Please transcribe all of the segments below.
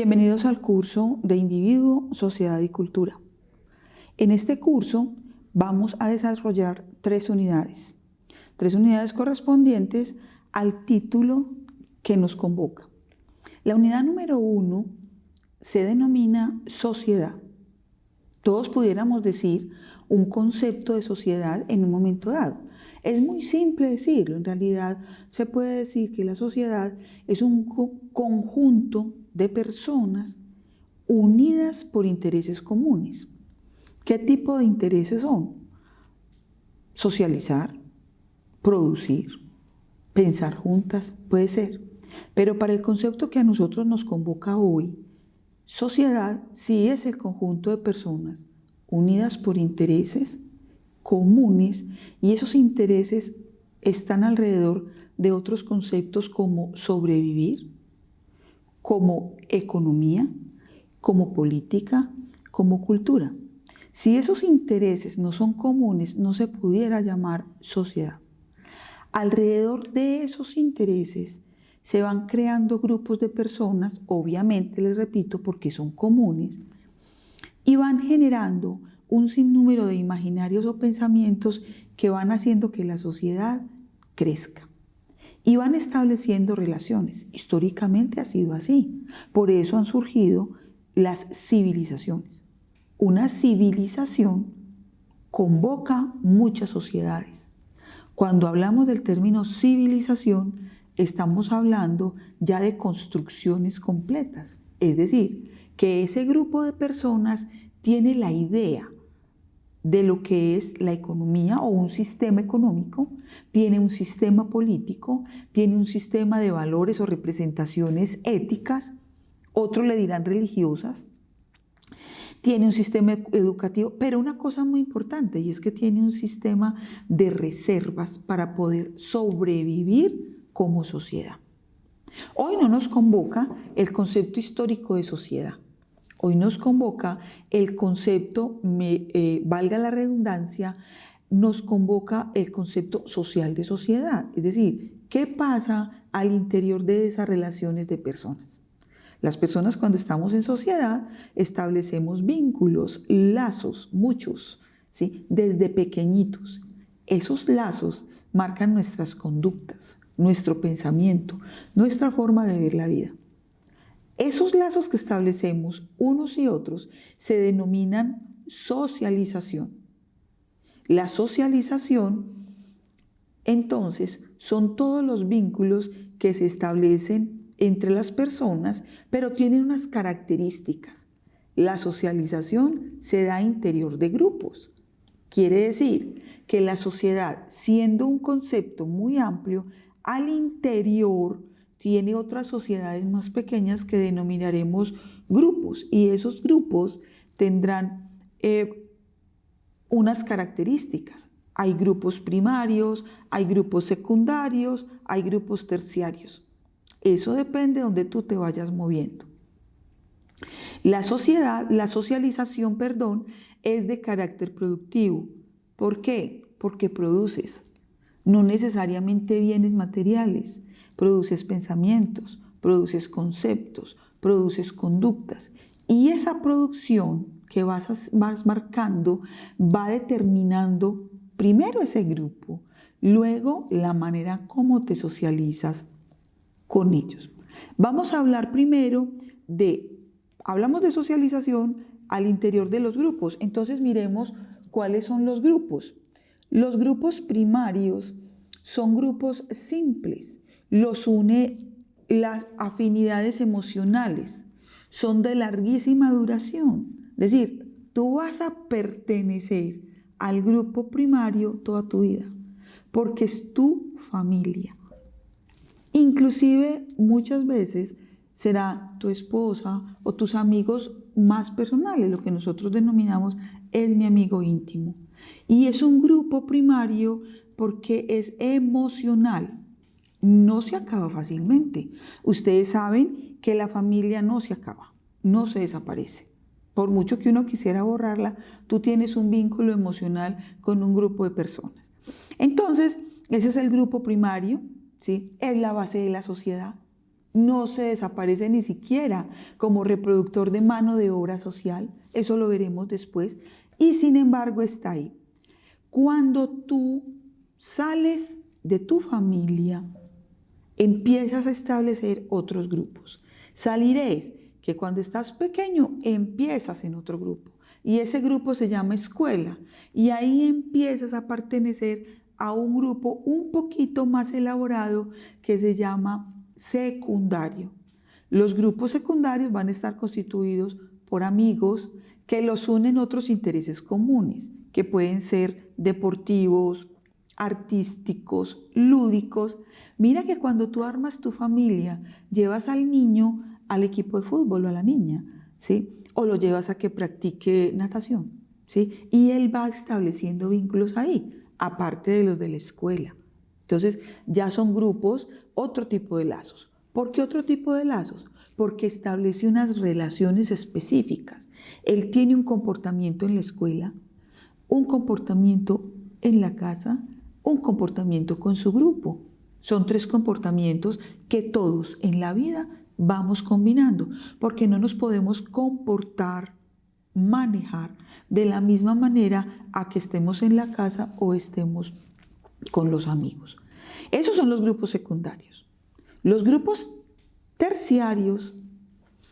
Bienvenidos al curso de Individuo, Sociedad y Cultura. En este curso vamos a desarrollar tres unidades correspondientes al título que nos convoca. La unidad número 1 se denomina sociedad. Todos pudiéramos decir un concepto de sociedad en un momento dado. Es muy simple decirlo, en realidad se puede decir que la sociedad es un conjunto de personas unidas por intereses comunes. ¿Qué tipo de intereses son? Socializar, producir, pensar juntas, puede ser. Pero para el concepto que a nosotros nos convoca hoy, sociedad sí es el conjunto de personas unidas por intereses comunes, y esos intereses están alrededor de otros conceptos como sobrevivir, como economía, como política, como cultura. Si esos intereses no son comunes, no se pudiera llamar sociedad. Alrededor de esos intereses se van creando grupos de personas, obviamente les repito, porque son comunes, y van generando un sinnúmero de imaginarios o pensamientos que van haciendo que la sociedad crezca. Y van estableciendo relaciones. Históricamente ha sido así. Por eso han surgido las civilizaciones. Una civilización convoca muchas sociedades. Cuando hablamos del término civilización, estamos hablando ya de construcciones completas. Es decir, que ese grupo de personas tiene la idea de lo que es la economía o un sistema económico, tiene un sistema político, tiene un sistema de valores o representaciones éticas, otros le dirán religiosas, tiene un sistema educativo, pero una cosa muy importante, y es que tiene un sistema de reservas para poder sobrevivir como sociedad. Hoy no nos convoca el concepto histórico de sociedad. Hoy nos convoca el concepto, valga la redundancia, nos convoca el concepto social de sociedad. Es decir, ¿qué pasa al interior de esas relaciones de personas? Las personas cuando estamos en sociedad establecemos vínculos, lazos, muchos, ¿sí? Desde pequeñitos. Esos lazos marcan nuestras conductas, nuestro pensamiento, nuestra forma de ver la vida. Esos lazos que establecemos unos y otros se denominan socialización. La socialización, entonces, son todos los vínculos que se establecen entre las personas, pero tienen unas características. La socialización se da interior de grupos. Quiere decir que la sociedad, siendo un concepto muy amplio, al interior tiene otras sociedades más pequeñas que denominaremos grupos, y esos grupos tendrán unas características. Hay grupos primarios, hay grupos secundarios, hay grupos terciarios. Eso depende de donde tú te vayas moviendo. La socialización, es de carácter productivo. ¿Por qué? Porque produces, no necesariamente bienes materiales. Produces pensamientos, produces conceptos, produces conductas. Y esa producción que vas marcando va determinando primero ese grupo, luego la manera como te socializas con ellos. Vamos a hablar primero hablamos de socialización al interior de los grupos. Entonces miremos cuáles son los grupos. Los grupos primarios son grupos simples. Los une las afinidades emocionales, son de larguísima duración. Es decir, tú vas a pertenecer al grupo primario toda tu vida, porque es tu familia. Inclusive muchas veces será tu esposa o tus amigos más personales, lo que nosotros denominamos es mi amigo íntimo. Y es un grupo primario porque es emocional. No se acaba fácilmente. Ustedes saben que la familia no se acaba, no se desaparece. Por mucho que uno quisiera borrarla, tú tienes un vínculo emocional con un grupo de personas. Entonces, ese es el grupo primario, ¿sí? Es la base de la sociedad. no se desaparece ni siquiera como reproductor de mano de obra social, eso lo veremos después, y sin embargo está ahí. Cuando tú sales de tu familia, empiezas a establecer otros grupos. Salir es que cuando estás pequeño empiezas en otro grupo y ese grupo se llama escuela y ahí empiezas a pertenecer a un grupo un poquito más elaborado que se llama secundario. Los grupos secundarios van a estar constituidos por amigos que los unen otros intereses comunes, que pueden ser deportivos, artísticos, lúdicos. Mira que cuando tú armas tu familia, llevas al niño al equipo de fútbol o a la niña, ¿sí? O lo llevas a que practique natación, ¿sí? Y él va estableciendo vínculos ahí, aparte de los de la escuela. Entonces, ya son grupos, otro tipo de lazos. ¿Por qué otro tipo de lazos? Porque establece unas relaciones específicas. Él tiene un comportamiento en la escuela, un comportamiento en la casa, un comportamiento con su grupo. Son 3 comportamientos que todos en la vida vamos combinando, porque no nos podemos comportar, manejar de la misma manera a que estemos en la casa o estemos con los amigos. Esos son los grupos secundarios. Los grupos terciarios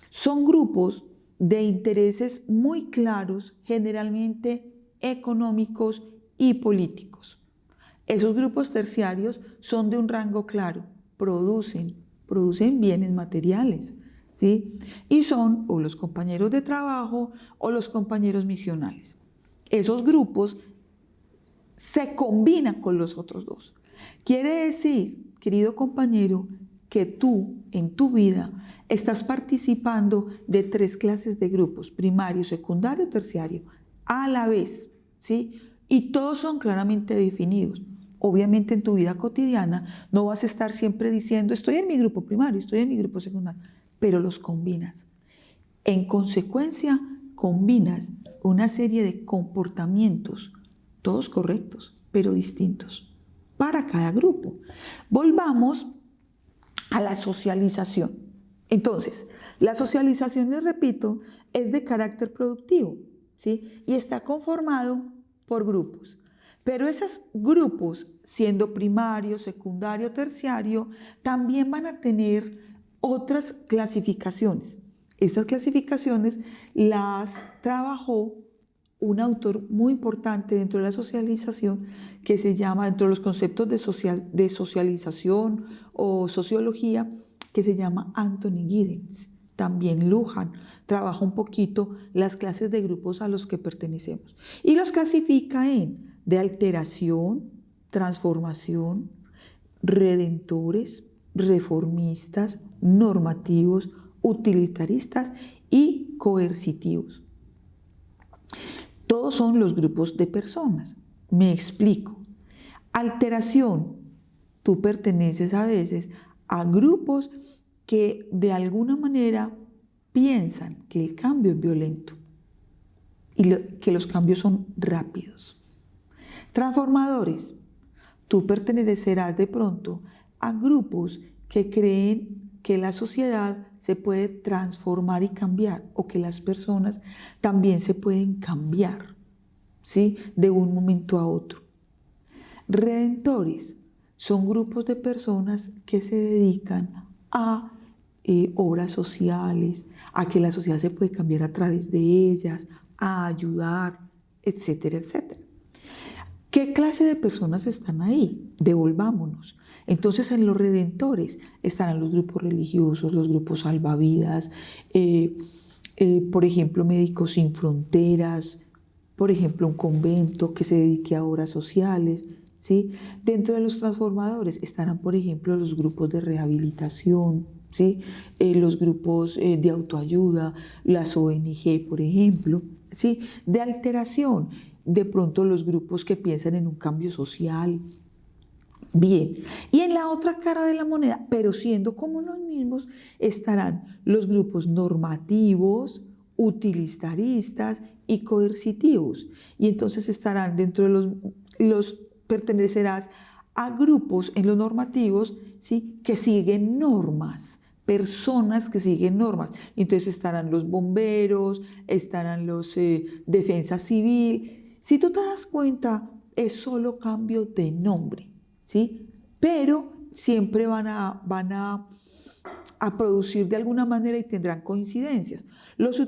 son grupos de intereses muy claros, generalmente económicos y políticos. Esos grupos terciarios son de un rango claro, producen bienes materiales, ¿sí? Y son o los compañeros de trabajo o los compañeros misionales. Esos grupos se combinan con los otros 2. Quiere decir, querido compañero, que tú en tu vida estás participando de 3 clases de grupos, primario, secundario, terciario, a la vez, ¿sí? Y todos son claramente definidos. Obviamente en tu vida cotidiana no vas a estar siempre diciendo estoy en mi grupo primario, estoy en mi grupo secundario, pero los combinas. En consecuencia, combinas una serie de comportamientos, todos correctos, pero distintos, para cada grupo. Volvamos a la socialización. Entonces, la socialización, les repito, es de carácter productivo, ¿sí? Y está conformado por grupos. Pero esos grupos, siendo primario, secundario, terciario, también van a tener otras clasificaciones. Estas clasificaciones las trabajó un autor muy importante dentro de la socialización que se llama, dentro de los conceptos de socialización o sociología, que se llama Anthony Giddens. También Luhmann trabaja un poquito las clases de grupos a los que pertenecemos y los clasifica en de alteración, transformación, redentores, reformistas, normativos, utilitaristas y coercitivos. Todos son los grupos de personas. Me explico. Alteración. Tú perteneces a veces a grupos que de alguna manera piensan que el cambio es violento y que los cambios son rápidos. Transformadores. Tú pertenecerás de pronto a grupos que creen que la sociedad se puede transformar y cambiar, o que las personas también se pueden cambiar, ¿sí? De un momento a otro. Redentores son grupos de personas que se dedican a obras sociales, a que la sociedad se puede cambiar a través de ellas, a ayudar, etcétera, etcétera. ¿Qué clase de personas están ahí? Devolvámonos. Entonces, en los redentores estarán los grupos religiosos, los grupos salvavidas, por ejemplo, Médicos Sin Fronteras, por ejemplo, un convento que se dedique a obras sociales, ¿sí? Dentro de los transformadores estarán, por ejemplo, los grupos de rehabilitación, ¿sí? Los grupos de autoayuda, las ONG, por ejemplo, ¿sí? De alteración, de pronto los grupos que piensan en un cambio social. Bien, y en la otra cara de la moneda, pero siendo como los mismos, estarán los grupos normativos, utilitaristas y coercitivos. Y entonces estarán dentro de pertenecerás a grupos en los normativos, ¿sí? Que siguen normas, personas que siguen normas. Entonces estarán los bomberos, estarán los defensa civil. Si tú te das cuenta, es solo cambio de nombre, ¿sí? Pero siempre van a producir de alguna manera y tendrán coincidencias. Los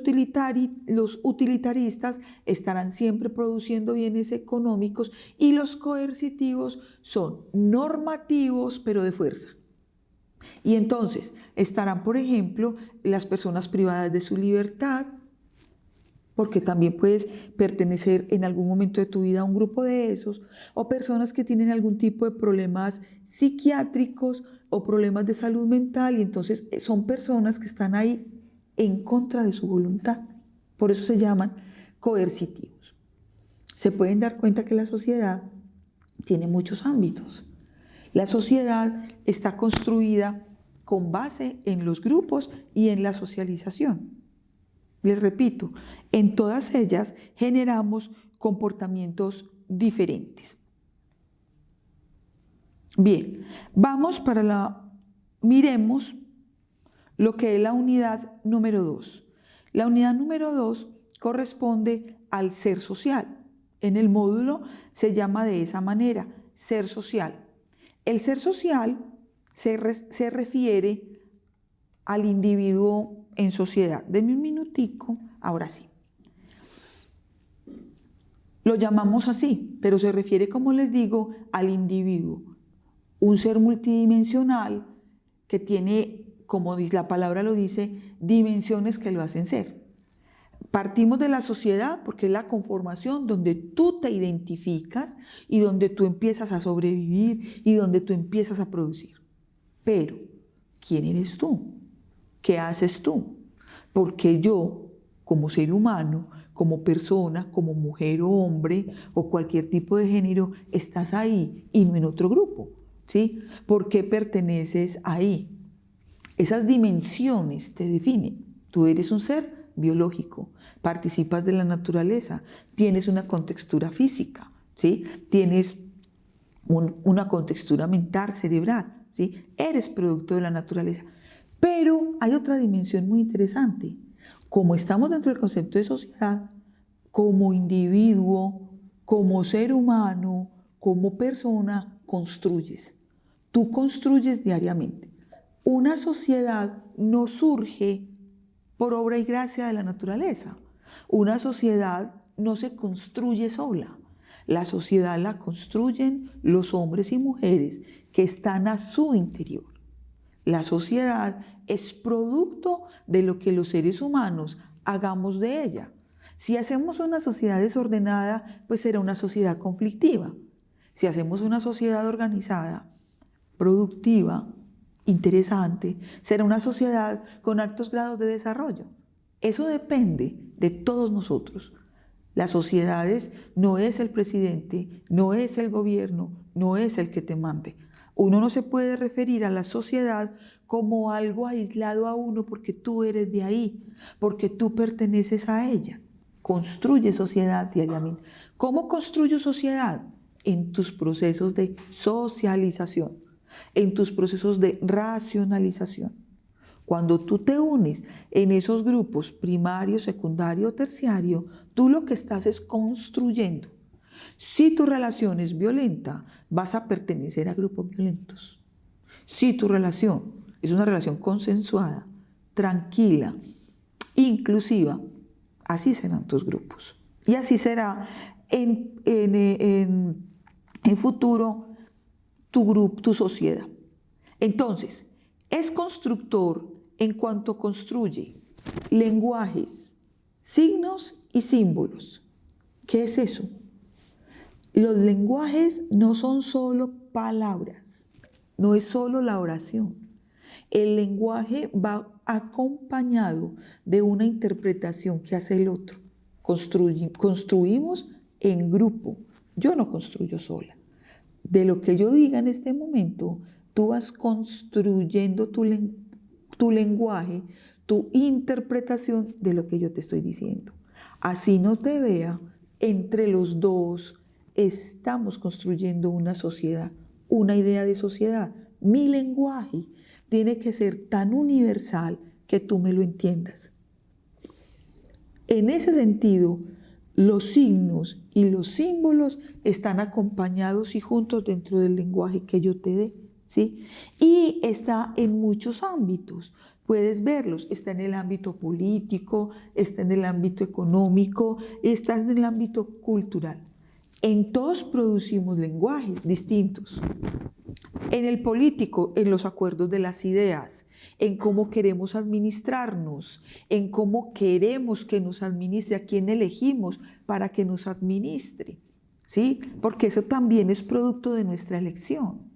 utilitaristas estarán siempre produciendo bienes económicos y los coercitivos son normativos pero de fuerza. Y entonces estarán, por ejemplo, las personas privadas de su libertad, porque también puedes pertenecer en algún momento de tu vida a un grupo de esos, o personas que tienen algún tipo de problemas psiquiátricos o problemas de salud mental, y entonces son personas que están ahí en contra de su voluntad. Por eso se llaman coercitivos. Se pueden dar cuenta que la sociedad tiene muchos ámbitos. La sociedad está construida con base en los grupos y en la socialización. Les repito, en todas ellas generamos comportamientos diferentes. Bien, miremos lo que es la unidad número 2. La unidad número 2 corresponde al ser social. En el módulo se llama de esa manera, ser social. El ser social se refiere al individuo en sociedad. Denme un minutico, ahora sí. Lo llamamos así, pero se refiere, como les digo, al individuo. Un ser multidimensional que tiene, como la palabra lo dice, dimensiones que lo hacen ser. Partimos de la sociedad porque es la conformación donde tú te identificas y donde tú empiezas a sobrevivir y donde tú empiezas a producir. Pero, ¿quién eres tú? ¿Qué haces tú? Porque yo, como ser humano, como persona, como mujer o hombre o cualquier tipo de género, estás ahí y no en otro grupo, ¿sí? ¿Por qué perteneces ahí? Esas dimensiones te definen. Tú eres un ser biológico, participas de la naturaleza, tienes una contextura física, ¿sí? Tienes una contextura mental, cerebral, ¿sí? Eres producto de la naturaleza. Pero hay otra dimensión muy interesante. Como estamos dentro del concepto de sociedad, como individuo, como ser humano, como persona, construyes. Tú construyes diariamente. Una sociedad no surge por obra y gracia de la naturaleza. Una sociedad no se construye sola. La sociedad la construyen los hombres y mujeres que están a su interior. La sociedad es producto de lo que los seres humanos hagamos de ella. Si hacemos una sociedad desordenada, pues será una sociedad conflictiva. Si hacemos una sociedad organizada, productiva, interesante, será una sociedad con altos grados de desarrollo. Eso depende de todos nosotros. Las sociedades no es el presidente, no es el gobierno, no es el que te mande. Uno no se puede referir a la sociedad como algo aislado a uno porque tú eres de ahí, porque tú perteneces a ella. Construye sociedad diariamente. ¿Cómo construyo sociedad? En tus procesos de socialización, en tus procesos de racionalización. Cuando tú te unes en esos grupos primario, secundario, terciario, tú lo que estás es construyendo. Si tu relación es violenta, vas a pertenecer a grupos violentos. Si tu relación es una relación consensuada, tranquila, inclusiva, así serán tus grupos. Y así será en futuro tu grupo, tu sociedad. Entonces, es constructor en cuanto construye lenguajes, signos y símbolos. ¿Qué es eso? Los lenguajes no son solo palabras, no es solo la oración. El lenguaje va acompañado de una interpretación que hace el otro. Construimos en grupo. Yo no construyo sola. De lo que yo diga en este momento, tú vas construyendo tu lenguaje, tu interpretación de lo que yo te estoy diciendo. Así no te vea, entre los dos estamos construyendo una sociedad, una idea de sociedad. Mi lenguaje tiene que ser tan universal que tú me lo entiendas. En ese sentido, los signos y los símbolos están acompañados y juntos dentro del lenguaje que yo te dé, ¿sí? Y está en muchos ámbitos. Puedes verlos, está en el ámbito político, está en el ámbito económico, está en el ámbito cultural. En todos producimos lenguajes distintos. En el político, en los acuerdos de las ideas, en cómo queremos administrarnos, en cómo queremos que nos administre, a quién elegimos para que nos administre, ¿sí? Porque eso también es producto de nuestra elección.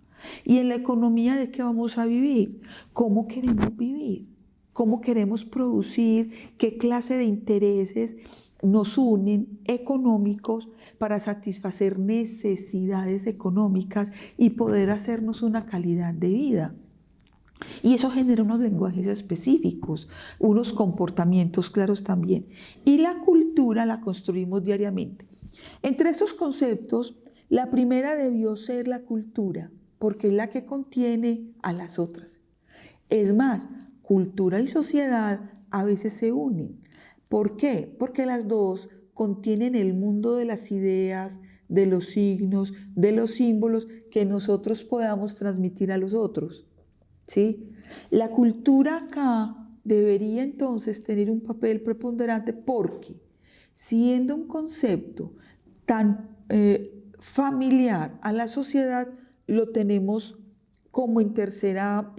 Y en la economía, ¿de qué vamos a vivir? ¿Cómo queremos vivir? ¿Cómo queremos producir? ¿Qué clase de intereses nos unen económicos para satisfacer necesidades económicas y poder hacernos una calidad de vida? Y eso genera unos lenguajes específicos, unos comportamientos claros también. Y la cultura la construimos diariamente. Entre estos conceptos, la primera debió ser la cultura, porque es la que contiene a las otras. Es más, cultura y sociedad a veces se unen. ¿Por qué? Porque las dos contienen el mundo de las ideas, de los signos, de los símbolos que nosotros podamos transmitir a los otros, ¿sí? La cultura acá debería entonces tener un papel preponderante porque, siendo un concepto tan familiar a la sociedad, lo tenemos como en tercera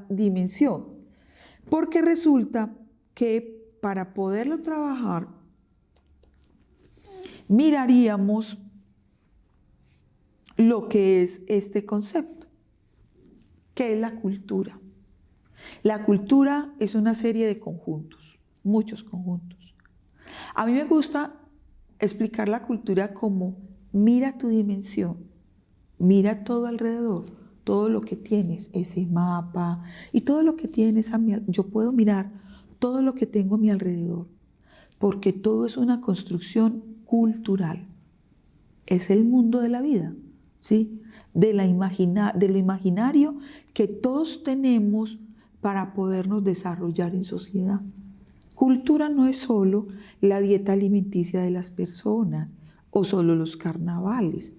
dimensión. Porque resulta que para poderlo trabajar, miraríamos lo que es este concepto, que es la cultura. La cultura es una serie de conjuntos, muchos conjuntos. A mí me gusta explicar la cultura como mira tu dimensión, mira todo alrededor, todo lo que tienes, ese mapa y todo lo que tienes a mi alrededor. Yo puedo mirar todo lo que tengo a mi alrededor, porque todo es una construcción cultural. Es el mundo de la vida, ¿sí? De lo imaginario que todos tenemos para podernos desarrollar en sociedad. Cultura no es solo la dieta alimenticia de las personas, o solo los carnavales,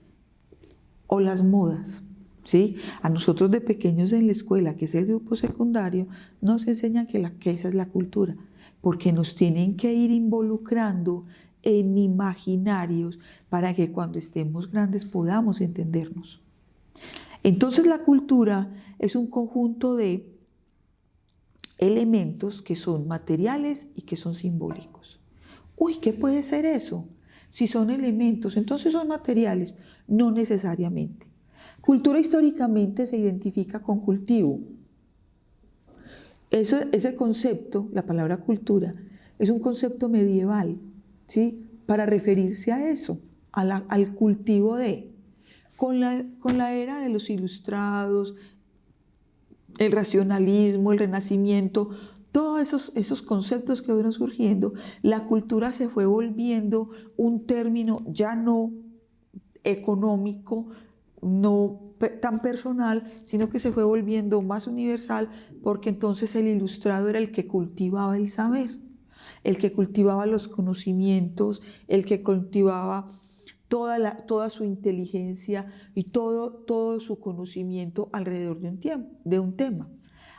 o las modas, ¿sí? A nosotros de pequeños en la escuela, que es el grupo secundario, nos enseñan que esa es la cultura, porque nos tienen que ir involucrando en imaginarios para que cuando estemos grandes podamos entendernos. Entonces la cultura es un conjunto de elementos que son materiales y que son simbólicos. Uy, ¿qué puede ser eso? Si son elementos, entonces son materiales. No necesariamente. Cultura históricamente se identifica con cultivo. Ese concepto, la palabra cultura, es un concepto medieval, ¿sí? Para referirse a eso, al cultivo de. Con la era de los ilustrados, el racionalismo, el renacimiento, todos esos conceptos que fueron surgiendo, la cultura se fue volviendo un término ya no económico, no tan personal, sino que se fue volviendo más universal, porque entonces el ilustrado era el que cultivaba el saber, el que cultivaba los conocimientos, el que cultivaba toda su inteligencia y todo su conocimiento alrededor de un tema.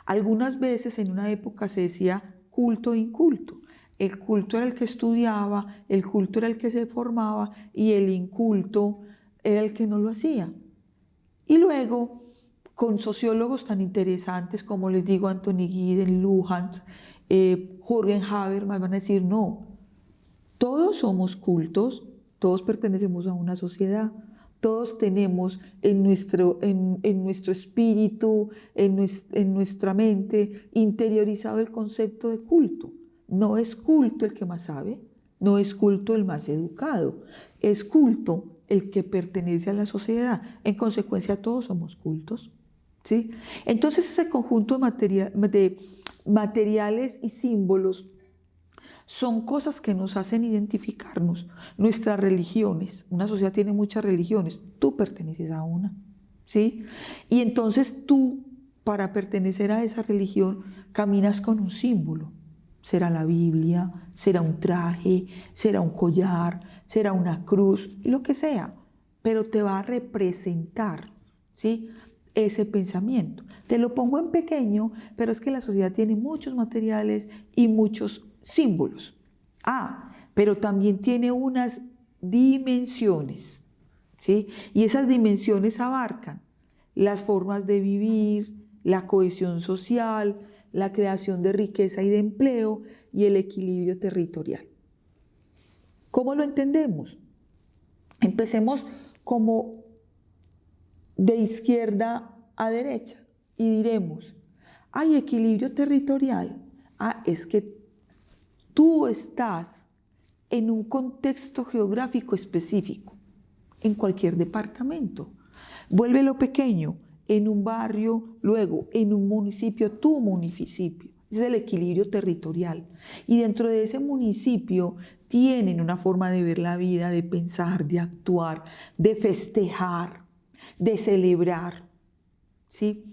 Algunas veces en una época se decía culto e inculto. El culto era el que estudiaba, el culto era el que se formaba y el inculto era el que no lo hacía. Y luego, con sociólogos tan interesantes como les digo, Anthony Giddens, Luhmann, Jürgen Habermas, van a decir, no, todos somos cultos, todos pertenecemos a una sociedad, todos tenemos en nuestro espíritu, en nuestra mente, interiorizado el concepto de culto. No es culto el que más sabe, no es culto el más educado, es culto el que pertenece a la sociedad. En consecuencia, todos somos cultos, ¿sí? Entonces, ese conjunto de materiales y símbolos son cosas que nos hacen identificarnos. Nuestras religiones, una sociedad tiene muchas religiones, tú perteneces a una, ¿sí? Y entonces tú para pertenecer a esa religión, caminas con un símbolo. Será la Biblia, será un traje, será un collar, será una cruz, lo que sea, pero te va a representar, ¿sí?, ese pensamiento. Te lo pongo en pequeño, pero es que la sociedad tiene muchos materiales y muchos símbolos. Pero también tiene unas dimensiones, ¿sí? Y esas dimensiones abarcan las formas de vivir, la cohesión social, la creación de riqueza y de empleo y el equilibrio territorial. ¿Cómo lo entendemos? Empecemos como de izquierda a derecha y diremos, hay equilibrio territorial. Es que tú estás en un contexto geográfico específico, en cualquier departamento. Vuélvelo pequeño, en un barrio, luego en un municipio, tu municipio. Ese es el equilibrio territorial. Y dentro de ese municipio tienen una forma de ver la vida, de pensar, de actuar, de festejar, de celebrar, ¿sí?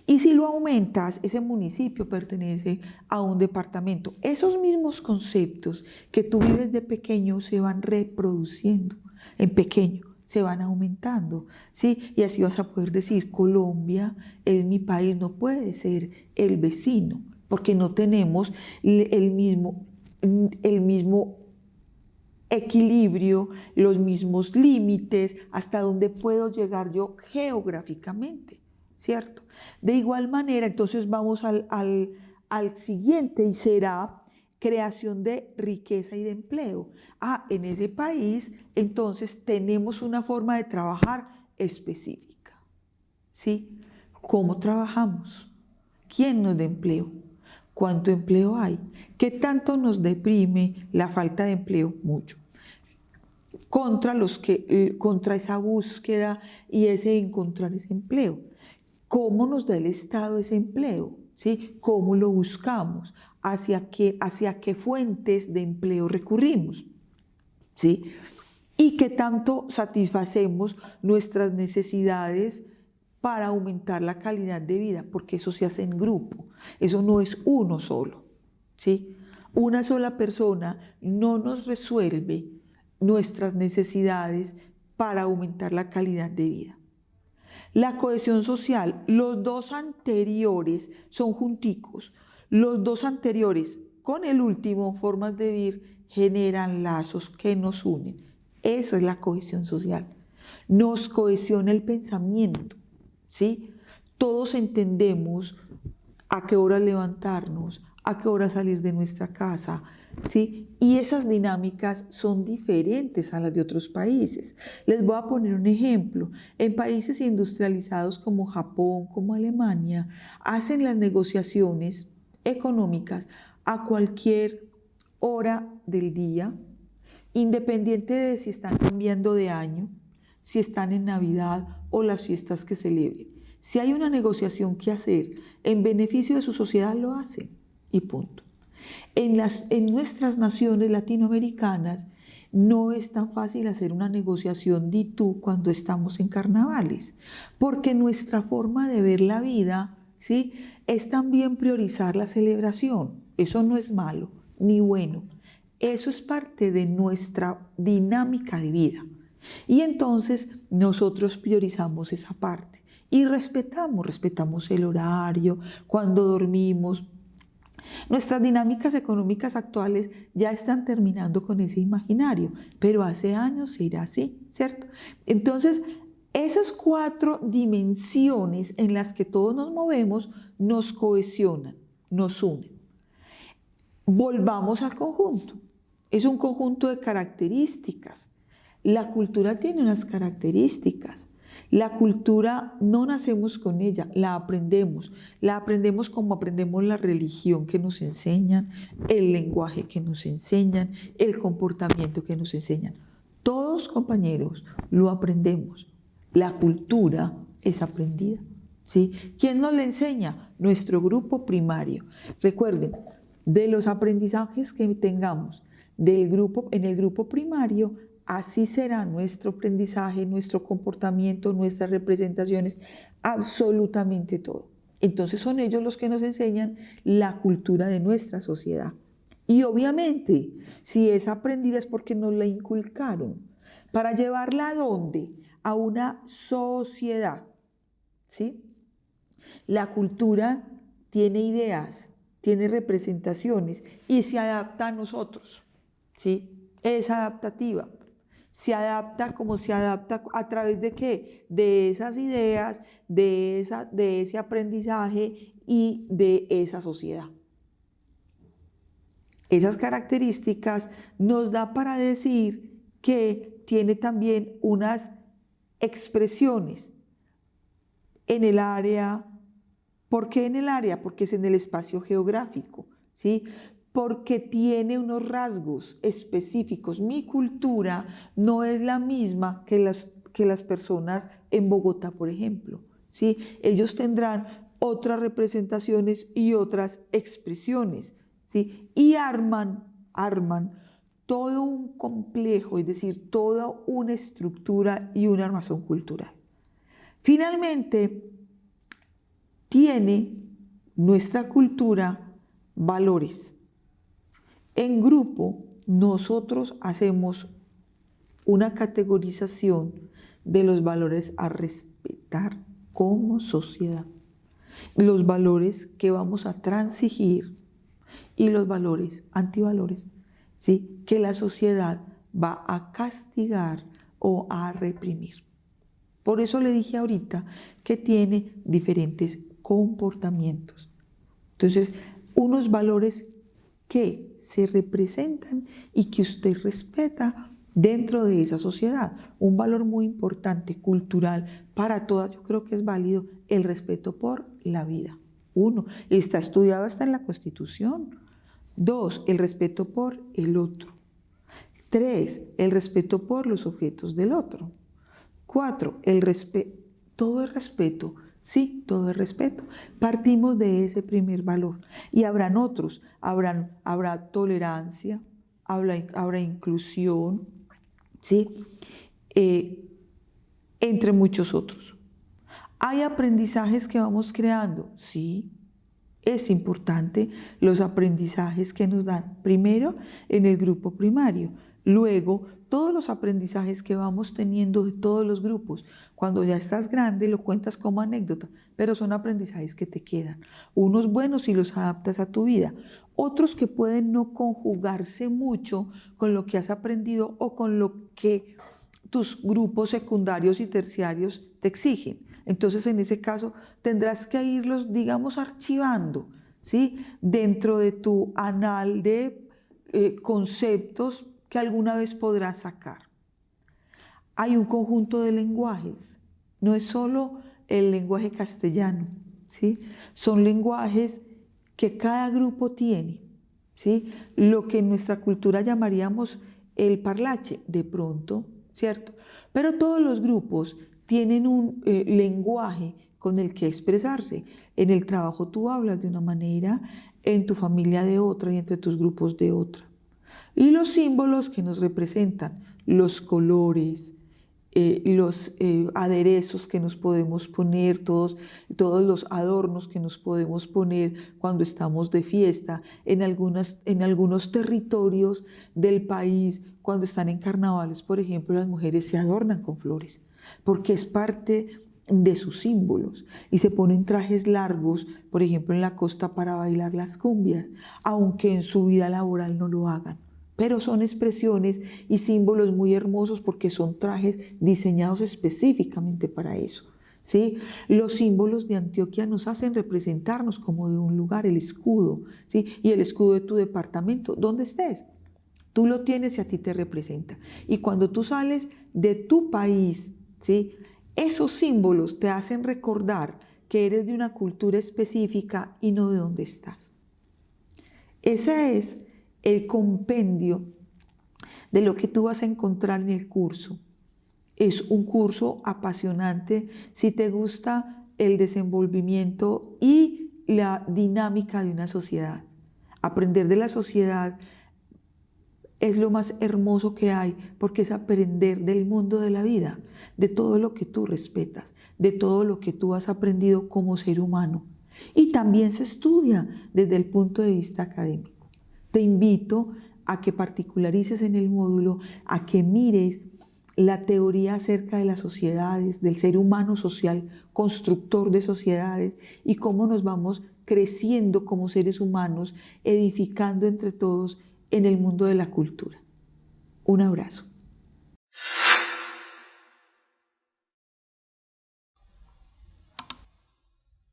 Y si lo aumentas, ese municipio pertenece a un departamento. Esos mismos conceptos que tú vives de pequeño se van reproduciendo en pequeño, se van aumentando, ¿sí? Y así vas a poder decir, Colombia es mi país, no puede ser el vecino, porque no tenemos el mismo equilibrio, los mismos límites, hasta dónde puedo llegar yo geográficamente, ¿cierto? De igual manera, entonces vamos al siguiente y será creación de riqueza y de empleo. En ese país, entonces tenemos una forma de trabajar específica, ¿sí? ¿Cómo trabajamos? ¿Quién nos da empleo? ¿Cuánto empleo hay? ¿Qué tanto nos deprime la falta de empleo? Mucho. Contra esa búsqueda y ese encontrar ese empleo. ¿Cómo nos da el Estado ese empleo? ¿Sí? ¿Cómo lo buscamos? ¿Hacia qué fuentes de empleo recurrimos? ¿Sí? ¿Y qué tanto satisfacemos nuestras necesidades para aumentar la calidad de vida? Porque eso se hace en grupo, eso no es uno solo, ¿sí? Una sola persona no nos resuelve nuestras necesidades para aumentar la calidad de vida. La cohesión social, los dos anteriores son junticos, los dos anteriores con el último, formas de vivir, generan lazos que nos unen. Esa es la cohesión social. Nos cohesiona el pensamiento, ¿sí? Todos entendemos a qué hora levantarnos, a qué hora salir de nuestra casa, ¿sí? Y esas dinámicas son diferentes a las de otros países. Les voy a poner un ejemplo. En países industrializados como Japón, como Alemania, hacen las negociaciones económicas a cualquier hora del día, independiente de si están cambiando de año, si están en Navidad o las fiestas que celebren. Si hay una negociación que hacer en beneficio de su sociedad, lo hacen y punto. En nuestras naciones latinoamericanas no es tan fácil hacer una negociación di tú cuando estamos en carnavales, porque nuestra forma de ver la vida, ¿sí?, es también priorizar la celebración. Eso no es malo ni bueno. Eso es parte de nuestra dinámica de vida. Y entonces nosotros priorizamos esa parte y respetamos el horario, cuando dormimos. Nuestras dinámicas económicas actuales ya están terminando con ese imaginario, pero hace años era así, ¿cierto? Entonces, esas 4 dimensiones en las que todos nos movemos nos cohesionan, nos unen. Volvamos al conjunto. Es un conjunto de características. La cultura tiene unas características. La cultura no nacemos con ella, la aprendemos como aprendemos la religión que nos enseñan, el lenguaje que nos enseñan, el comportamiento que nos enseñan. Todos, compañeros, lo aprendemos. La cultura es aprendida, ¿sí? ¿Quién nos la enseña? Nuestro grupo primario. Recuerden, de los aprendizajes que tengamos en el grupo primario, así será nuestro aprendizaje, nuestro comportamiento, nuestras representaciones, absolutamente todo. Entonces son ellos los que nos enseñan la cultura de nuestra sociedad. Y obviamente, si es aprendida es porque nos la inculcaron. ¿Para llevarla a dónde? A una sociedad, ¿sí? La cultura tiene ideas, tiene representaciones y se adapta a nosotros, ¿sí? Es adaptativa. Se adapta como se adapta a través de ¿qué? De esas ideas, de ese aprendizaje y de esa sociedad. Esas características nos da para decir que tiene también unas expresiones en el área. ¿Por qué en el área? Porque es en el espacio geográfico, ¿sí? Porque tiene unos rasgos específicos. Mi cultura no es la misma que las personas en Bogotá, por ejemplo, ¿sí? Ellos tendrán otras representaciones y otras expresiones, ¿sí? Y arman todo un complejo, es decir, toda una estructura y un armazón cultural. Finalmente, tiene nuestra cultura valores. En grupo, nosotros hacemos una categorización de los valores a respetar como sociedad, los valores que vamos a transigir y los valores, antivalores, ¿sí? Que la sociedad va a castigar o a reprimir. Por eso le dije ahorita que tiene diferentes comportamientos. Entonces, unos valores que se representan y que usted respeta dentro de esa sociedad. Un valor muy importante, cultural, para todas, yo creo que es válido, el respeto por la vida. 1, está estudiado hasta en la Constitución. 2, el respeto por el otro. 3, el respeto por los objetos del otro. 4, todo es respeto. Sí, todo es respeto. Partimos de ese primer valor. Y habrán otros. Habrá tolerancia, habrá inclusión, ¿sí? Entre muchos otros. ¿Hay aprendizajes que vamos creando? Sí. Es importante los aprendizajes que nos dan, primero en el grupo primario, luego todos los aprendizajes que vamos teniendo de todos los grupos. Cuando ya estás grande lo cuentas como anécdota, pero son aprendizajes que te quedan. Unos buenos si los adaptas a tu vida, otros que pueden no conjugarse mucho con lo que has aprendido o con lo que tus grupos secundarios y terciarios te exigen. Entonces, en ese caso, tendrás que irlos, digamos, archivando, ¿sí? Dentro de tu anal de conceptos que alguna vez podrás sacar. Hay un conjunto de lenguajes, no es solo el lenguaje castellano, ¿sí? Son lenguajes que cada grupo tiene, ¿sí? Lo que en nuestra cultura llamaríamos el parlache, de pronto, ¿cierto? Pero todos los grupos tienen un lenguaje con el que expresarse. En el trabajo tú hablas de una manera, en tu familia de otra y entre tus grupos de otra. Y los símbolos que nos representan, los colores, los aderezos que nos podemos poner, todos los adornos que nos podemos poner cuando estamos de fiesta, en algunos territorios del país, cuando están en carnavales, por ejemplo, las mujeres se adornan con flores, porque es parte de sus símbolos y se ponen trajes largos, por ejemplo, en la costa para bailar las cumbias, aunque en su vida laboral no lo hagan. Pero son expresiones y símbolos muy hermosos porque son trajes diseñados específicamente para eso, ¿sí? Los símbolos de Antioquia nos hacen representarnos como de un lugar, el escudo, ¿sí? Y el escudo de tu departamento, donde estés, tú lo tienes y a ti te representa. Y cuando tú sales de tu país, ¿sí? Esos símbolos te hacen recordar que eres de una cultura específica y no de donde estás. Ese es el compendio de lo que tú vas a encontrar en el curso. Es un curso apasionante si te gusta el desenvolvimiento y la dinámica de una sociedad. Aprender de la sociedad es lo más hermoso que hay, porque es aprender del mundo de la vida, de todo lo que tú respetas, de todo lo que tú has aprendido como ser humano. Y también se estudia desde el punto de vista académico. Te invito a que particularices en el módulo, a que mires la teoría acerca de las sociedades, del ser humano social, constructor de sociedades, y cómo nos vamos creciendo como seres humanos, edificando entre todos en el mundo de la cultura. Un abrazo.